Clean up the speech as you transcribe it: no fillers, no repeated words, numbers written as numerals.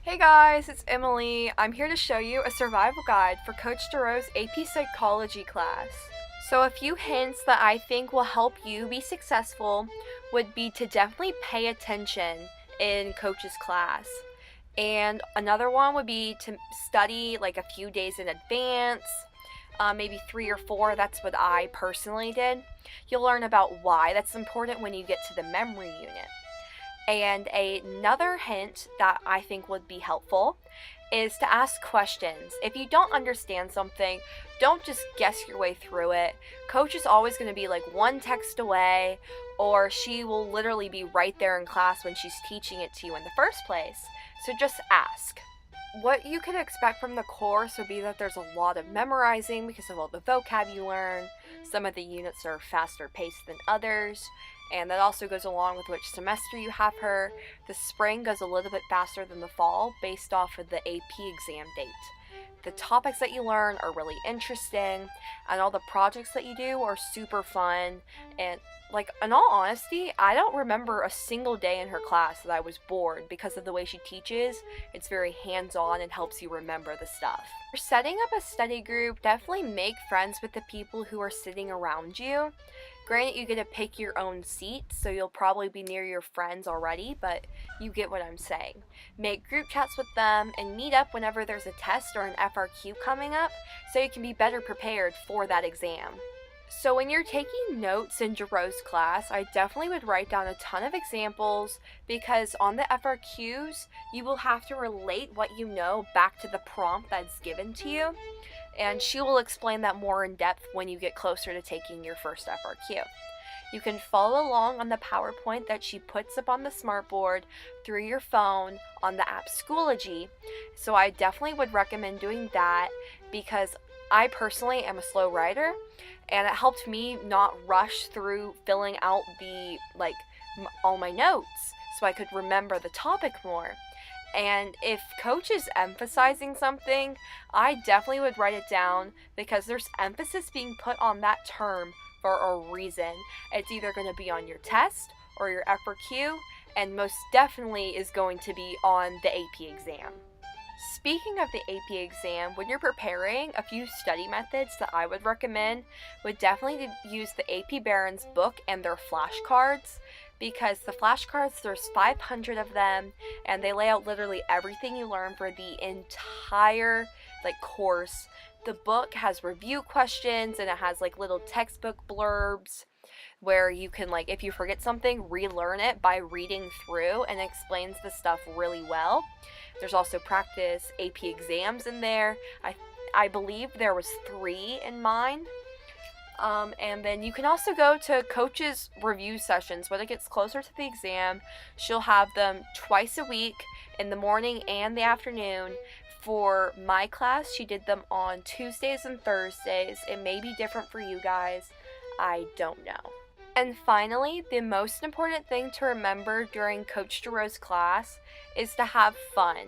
Hey guys, it's Emily. I'm here to show you a survival guide for Coach Dorrough's AP Psychology class. So a few hints that I think will help you be successful would be to definitely pay attention in Coach's class. And another one would be to study like a few days in advance, maybe 3 or 4. That's what I personally did. You'll learn about why that's important when you get to the memory unit. And another hint that I think would be helpful is to ask questions. If you don't understand something, don't just guess your way through it. Coach is always going to be like one text away, or she will literally be right there in class when she's teaching it to you in the first place. So just ask. What you can expect from the course would be that there's a lot of memorizing because of all the vocab you learn. Some of the units are faster paced than others, and that also goes along with which semester you have her. The spring goes a little bit faster than the fall based off of the AP exam date. The topics that you learn are really interesting, and all the projects that you do are super fun. And like, in all honesty, I don't remember a single day in her class that I was bored because of the way she teaches. It's very hands-on and helps you remember the stuff. For setting up a study group, definitely make friends with the people who are sitting around you. Granted, you get to pick your own seat, so you'll probably be near your friends already, but you get what I'm saying. Make group chats with them and meet up whenever there's a test or an FRQ coming up, so you can be better prepared for that exam. So when you're taking notes in Dorrough's class, I definitely would write down a ton of examples, because on the FRQs, you will have to relate what you know back to the prompt that's given to you. And she will explain that more in depth when you get closer to taking your first FRQ. You can follow along on the PowerPoint that she puts up on the smartboard through your phone on the app Schoology. So I definitely would recommend doing that, because I personally am a slow writer, and it helped me not rush through filling out all my notes so I could remember the topic more. And if Coach is emphasizing something, I definitely would write it down, because there's emphasis being put on that term for a reason. It's either going to be on your test or your FRQ, and most definitely is going to be on the AP exam. Speaking of the AP exam, when you're preparing, a few study methods that I would recommend would definitely use the AP Barron's book and their flashcards, because the flashcards, there's 500 of them, and they lay out literally everything you learn for the entire course. The book has review questions, and it has little textbook blurbs where you can, if you forget something, relearn it by reading through, and it explains the stuff really well. There's also practice AP exams in there. I believe there was 3 in mine. And then you can also go to Coach's review sessions. When it gets closer to the exam, she'll have them twice a week, in the morning and the afternoon. For my class, she did them on Tuesdays and Thursdays. It may be different for you guys. I don't know. And finally, the most important thing to remember during Coach Dorrough's class is to have fun.